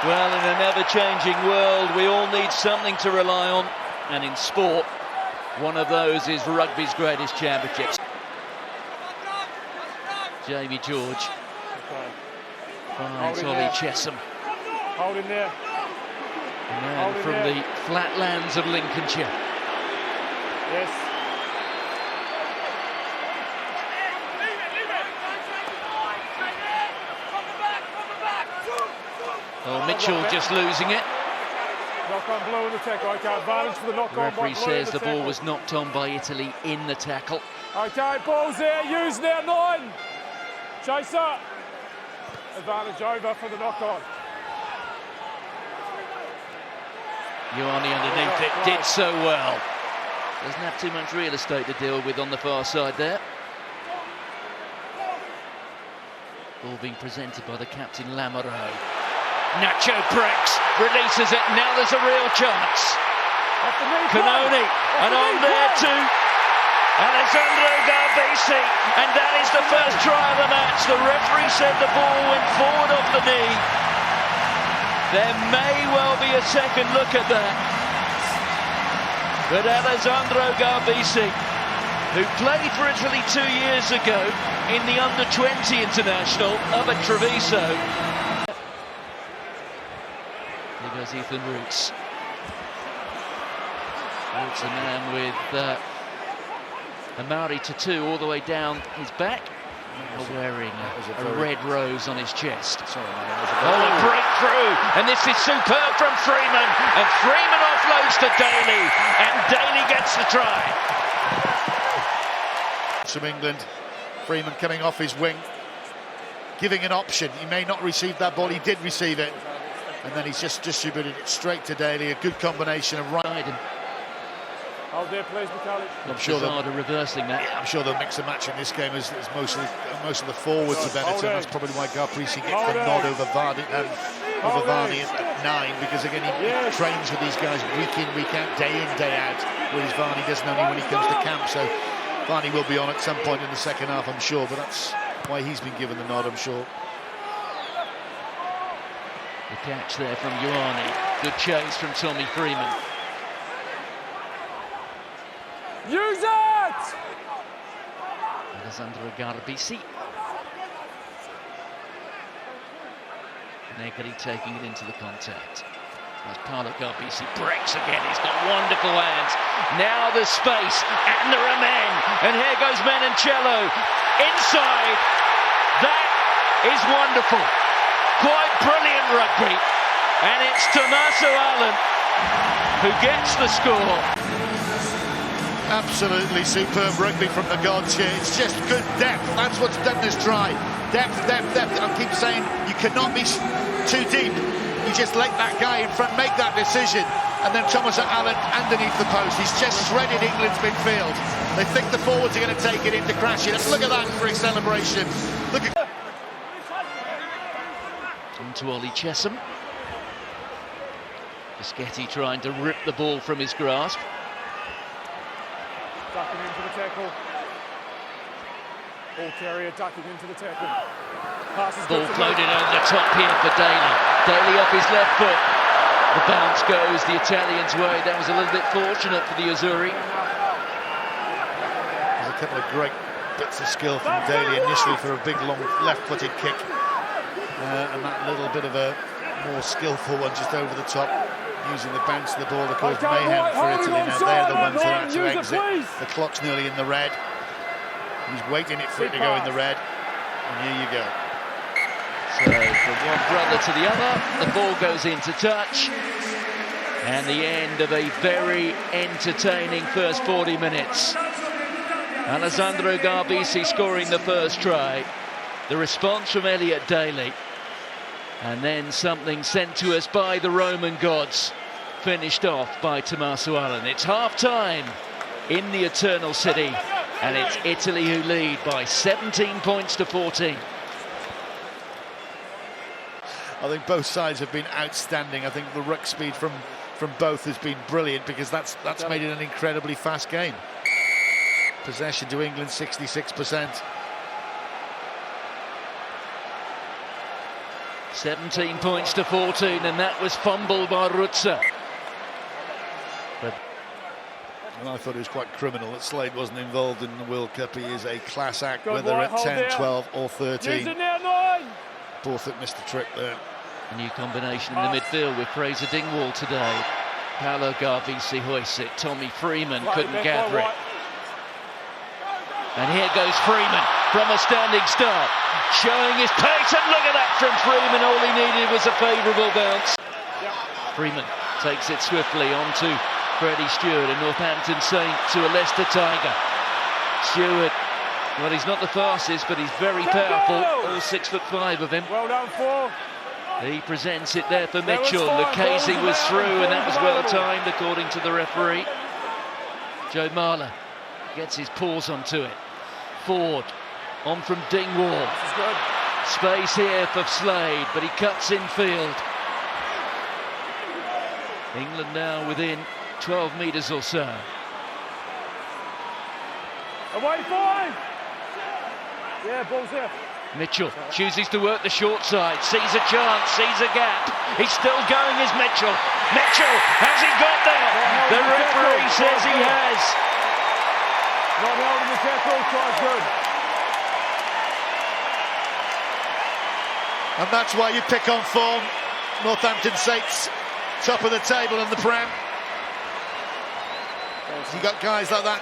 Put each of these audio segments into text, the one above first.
Well, in an ever-changing world, we all need something to rely on, and in sport, one of those is rugby's greatest championships. Jamie George finds Ollie Chesham. Hold in there. A man from the flatlands of Lincolnshire. Yes. Oh, Mitchell just losing it. Knock on blow in the tackle. Okay, advantage for the knock on. Referee says the ball was knocked on by Italy in the tackle. Okay, ball's there. Use now 9. Chaser. Advantage over for the knock on. Ioane underneath it, did so well. Doesn't have too much real estate to deal with on the far side there. Ball being presented by the captain Lamoureux. Nacho breaks, releases it, now there's a real chance. Canoni, and on there too, Alessandro Garbisi, and that is the first try of the match. The referee said the ball went forward off the knee. There may well be a second look at that. But Alessandro Garbisi, who played for Italy 2 years ago in the under-20 international up at Treviso. There goes Ethan Roots. Roots, a man with a Maori tattoo all the way down his back, wearing a red rose on his chest. A breakthrough, and this is superb from Freeman, and Freeman offloads to Daly, and Daly gets the try. From England, Freeman coming off his wing, giving an option. He may not receive that ball, he did receive it, and then he's just distributed it straight to Daly. A good combination of right. Hold there, please, McCulley. I'm sure they're reversing that. Yeah, I'm sure they'll mix and match in this game as most of the forwards are Benetton. That's probably why Garbisi gets the nod over Vardy at 9, because again he trains with these guys week in, week out, day in, day out, whereas Vardy doesn't only when he comes to camp. So Vardy will be on at some point in the second half, I'm sure, but that's why he's been given the nod, I'm sure. The catch there from Ioane. Good chase from Tommy Freeman. Use it! Alessandro Garbisi. Negri taking it into the contact. As Paolo Garbisi breaks again, he's got wonderful hands. Now there's space, and there are men. And here goes Menoncello. Inside. That is wonderful. Quite brilliant rugby. And it's Tommaso Allen who gets the score. Absolutely superb rugby from the gods here. It's just good depth. That's what's done this try. Depth, depth, depth. I keep saying you cannot be too deep. You just let that guy in front make that decision. And then Thomas Allen underneath the post. He's just shredded England's midfield. They think the forwards are going to take it in to crash it. Look at that for a celebration. Look at... Into Ollie Chesham. Bischetti trying to rip the ball from his grasp. Ducking into the tackle. Ball carrier ducking into the tackle. Ball floated over the top here for Daly. Daly off his left foot. The bounce goes the Italians' way. That was a little bit fortunate for the Azzurri. There's a couple of great bits of skill from Daly initially for a big long left-footed kick. And that little bit of a more skillful one just over the top, using the bounce of the ball to cause mayhem for Italy. Now they're the ones that have to exit. The clock's nearly in the red. He's waiting for it to go in the red. And here you go. So from one brother to the other, the ball goes into touch. And the end of a very entertaining first 40 minutes. Alessandro Garbisi scoring the first try. The response from Elliot Daly. And then something sent to us by the Roman gods, finished off by Tommaso Allen. It's half-time in the Eternal City, and it's Italy who lead by 17 points to 14. I think both sides have been outstanding. I think the ruck speed from both has been brilliant, because that's made it an incredibly fast game. Possession to England, 66%. 17 points to 14, and that was fumbled by Rutzer. And I thought it was quite criminal that Slade wasn't involved in the World Cup. He is a class act, Good whether boy, at hold 10, there. 12 or 13. Use it now, 9. Borthwick missed the trick there. A new combination in the midfield with Fraser Dingwall today. Paolo Garbisi hoists it. Tommy Freeman couldn't gather it. And here goes Freeman from a standing start, showing his pace, and look at that from Freeman. All he needed was a favourable bounce. Freeman takes it swiftly onto Freddie Stewart, a Northampton Saint to a Leicester Tiger. Stewart, well, he's not the fastest, but he's very powerful. All 6'5" of him. Well done, 4. He presents it there for Mitchell. Lucchese was through, and that was well timed according to the referee. Joe Marler gets his paws onto it. Ford on from Dingwall. Space here for Slade, but he cuts in field. England now within 12 metres or so. Away 5. Yeah, ball's there. Mitchell chooses to work the short side, sees a chance, sees a gap. He's still going as Mitchell. Mitchell, has he got there? The referee says he has. Not holding the tackle, tries good. And that's why you pick on form. Northampton Saints, top of the table in the Prem. You got guys like that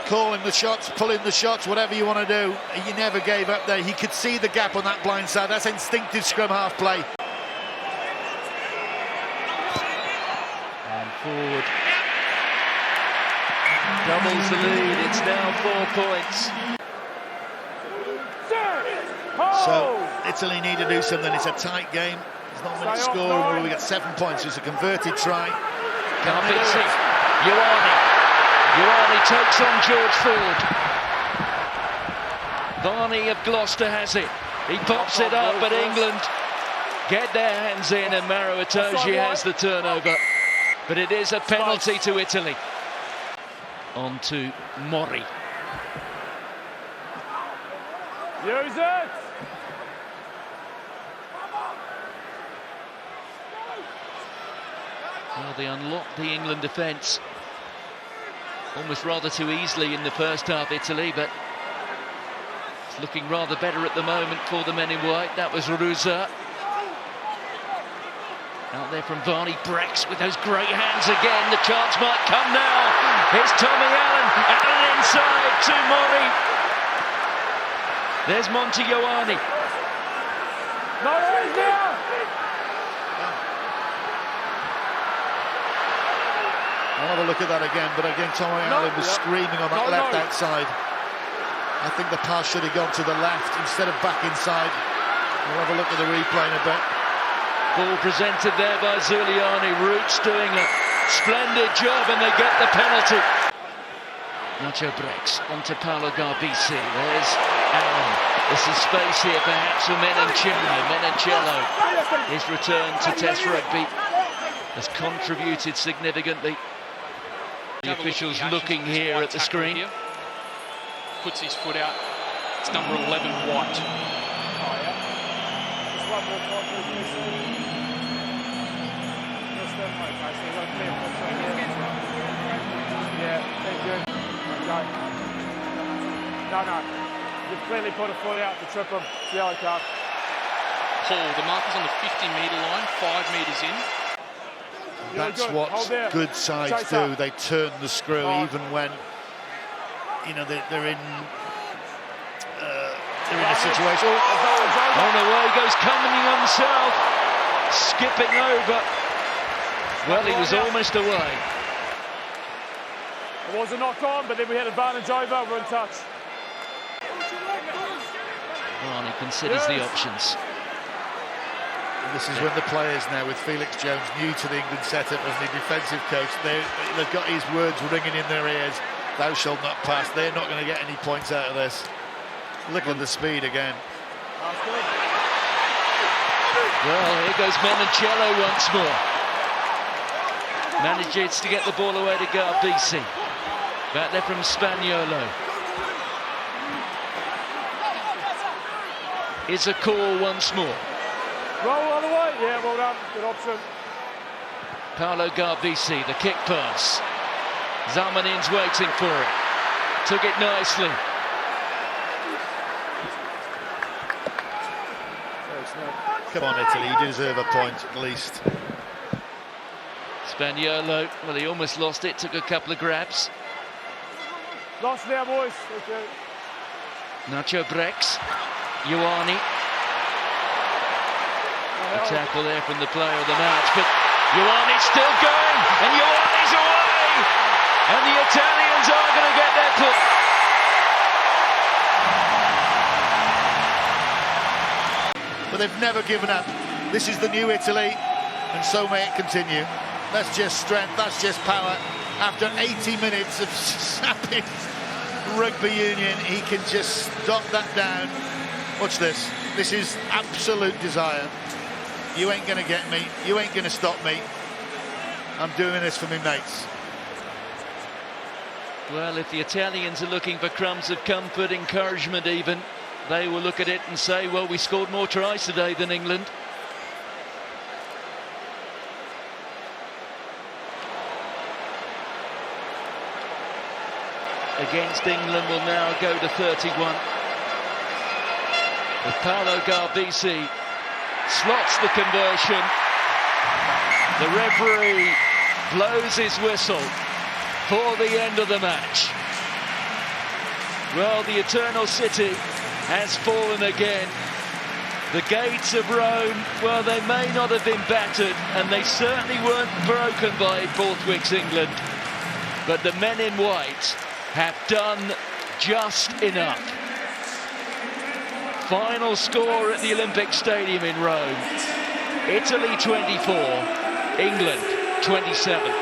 calling the shots, pulling the shots, whatever you want to do. He never gave up there. He could see the gap on that blind side. That's instinctive scrum half play. And Ford doubles the lead. It's now 4 points. So Italy need to do something. It's a tight game. There's not many score. We get 7 points. It's a converted try. Garbisi, Ioane takes on George Ford. Varney of Gloucester has it. He pops it up, but England get their hands in, and Maro Itoje has the turnover. But it is a penalty to Italy. On to Mori. Use it! Well, they unlocked the England defence almost rather too easily in the first half, Italy, but it's looking rather better at the moment for the men in white. That was Ruza. Out there from Varney. Brex with those great hands again. The chance might come now. Here's Tommy Allen. Allen inside to Mori. There's Monty Ioane. Murray's there! I'll have a look at that again, but again, Tommy Allen was screaming on that left outside. I think the pass should have gone to the left instead of back inside. We'll have a look at the replay in a bit. Ball presented there by Zuliani. Roots doing a splendid job, and they get the penalty. Nacho Brex onto Paolo Garbisi. There's Allen. There's some space here perhaps for Menoncello. Menoncello, his return to Test Rugby, has contributed significantly. The officials looking here at the screen. Here. Puts his foot out. It's number 11, White. Just one more point, please. Yeah, thank you. Okay. No. You've clearly put a foot out to trip him. Yellow card. Paul, the marker's on the 50-metre line, 5 metres in. That's what good sides do. They turn the screw even when, you know, they're in a situation. Oh no, well, he goes coming himself, skipping over. Well, he was almost away. It was a knock on, but then we had advantage over. We're in touch. Varney considers the options. And this is when the players now, with Felix Jones new to the England setup as the defensive coach, they've got his words ringing in their ears. Thou shalt not pass. They're not going to get any points out of this. Look at the speed again. Well, here goes Menoncello once more. Manages to get the ball away to Garbisi. Back there from Spaniolo. Is a call once more. Roll other way. Yeah, well done. Good option. Paolo Garbisi, the kick pass. Zamanin's waiting for it. Took it nicely. Come on, Italy, you deserve a point at least. Spaniolo, well, he almost lost it, took a couple of grabs. Lost now, boys. Okay. Nacho Brex, Ioane. A tackle there from the player of the match, but Ioane's still going, and Ioane's away! And the Italians are going to get their point. But they've never given up. This is the new Italy, and so may it continue. That's just strength, that's just power. After 80 minutes of sapping rugby union, he can just stop that down. Watch this. This is absolute desire. You ain't going to get me. You ain't going to stop me. I'm doing this for my mates. Well, if the Italians are looking for crumbs of comfort, encouragement even, they will look at it and say, well, we scored more tries today than England. Against England will now go to 31. With Paolo Garbisi slots the conversion. The referee blows his whistle for the end of the match. Well, the Eternal City has fallen again. The gates of Rome, well, they may not have been battered, and they certainly weren't broken by Borthwick's England. But the men in white have done just enough. Final score at the Olympic Stadium in Rome. Italy 24, England 27.